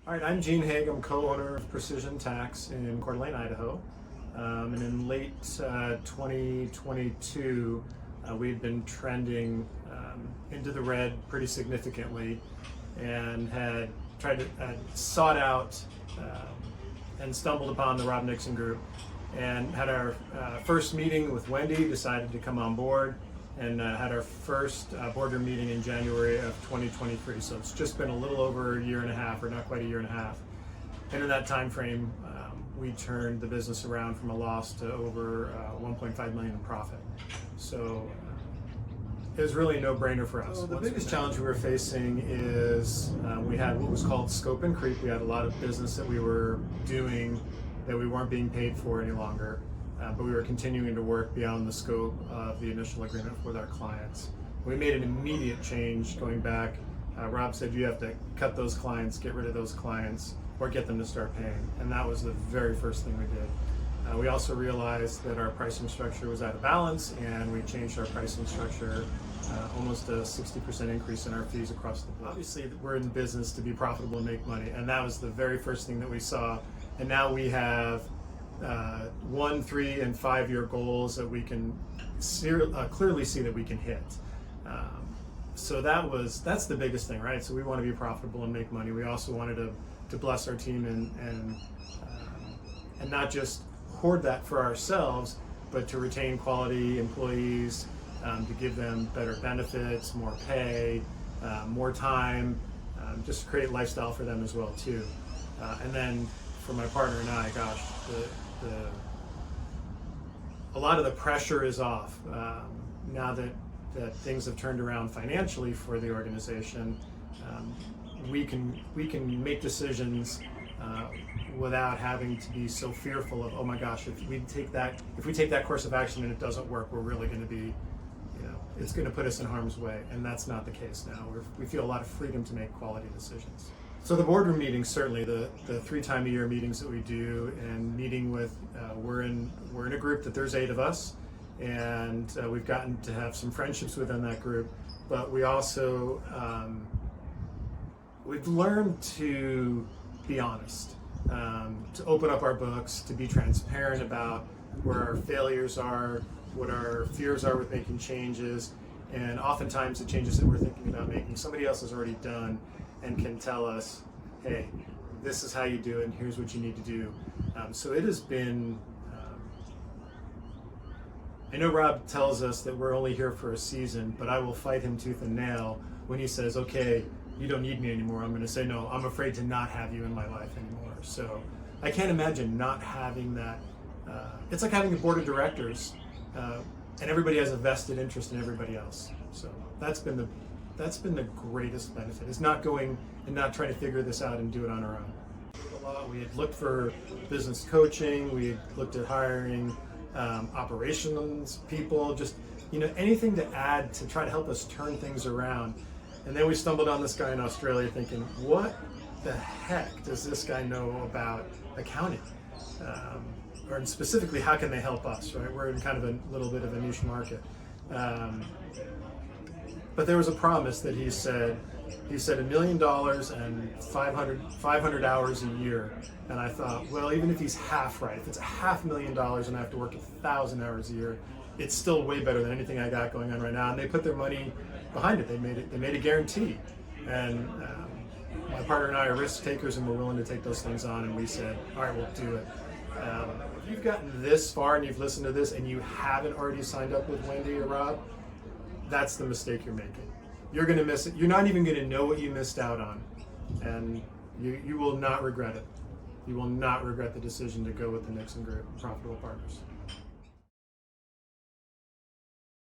All right, I'm Gene Haag. I'm co-owner of Precision Tax in Coeur d'Alene, Idaho. And in late 2022, we'd been trending into the red pretty significantly, and had sought out and stumbled upon the Rob Nixon Group, and had our first meeting with Wendy, decided to come on board, and had our first boardroom meeting in January of 2023. So it's just been a little over a year and a half, or not quite a year and a half. And in that time frame, we turned the business around from a loss to over 1.5 million in profit. So it was really a no-brainer for us. So the biggest challenge we were facing is we had what was called scope and creep. We had a lot of business that we were doing that we weren't being paid for any longer. But we were continuing to work beyond the scope of the initial agreement with our clients. We made an immediate change going back. Rob said, you have to cut those clients, get rid of those clients, or get them to start paying. And that was the very first thing we did. We also realized that our pricing structure was out of balance, and we changed our pricing structure, almost a 60% increase in our fees across the board. Obviously, we're in business to be profitable and make money, and that was the very first thing that we saw. And now we have 1, 3, and 5 year goals that we can clearly see that we can hit. So that's the biggest thing, right? So we want to be profitable and make money. We also wanted to bless our team and not just hoard that for ourselves, but to retain quality employees, to give them better benefits, more pay, more time, just to create lifestyle for them as well too. And then for my partner and I, gosh, a lot of the pressure is off now that things have turned around financially for the organization. We can make decisions without having to be so fearful of, oh my gosh, if we take that course of action and it doesn't work, we're really going to be, it's going to put us in harm's way. And that's not the case now. We feel a lot of freedom to make quality decisions. So the boardroom meetings, certainly the 3-time-a-year meetings that we do, and meeting with, we're in a group that there's 8 of us, and we've gotten to have some friendships within that group. But we also we've learned to be honest, to open up our books, to be transparent about where our failures are, what our fears are with making changes, and oftentimes the changes that we're thinking about making, somebody else has already done and can tell us, hey, this is how you do it, and here's what you need to do. So it has been, I know Rob tells us that we're only here for a season, but I will fight him tooth and nail when he says, okay, you don't need me anymore. I'm going to say, no, I'm afraid to not have you in my life anymore. So I can't imagine not having that. It's like having a board of directors, and everybody has a vested interest in everybody else. So that's been the greatest benefit, is not going and not trying to figure this out and do it on our own. We had looked for business coaching, we had looked at hiring operations people, just anything to add to try to help us turn things around. And then we stumbled on this guy in Australia thinking, what the heck does this guy know about accounting? Or specifically, how can they help us, right? We're in kind of a little bit of a niche market. But there was a promise that he said $1 million and 500 hours a year. And I thought, well, even if he's half right, if it's $500,000 and I have to work 1,000 hours a year, it's still way better than anything I got going on right now. And they put their money behind it. They made a guarantee. And my partner and I are risk takers, and we're willing to take those things on. And we said, all right, we'll do it. If you've gotten this far and you've listened to this and you haven't already signed up with Wendy or Rob, that's the mistake you're making. You're going to miss it. You're not even going to know what you missed out on. And you will not regret it. You will not regret the decision to go with the Nixon Group, Profitable Partners.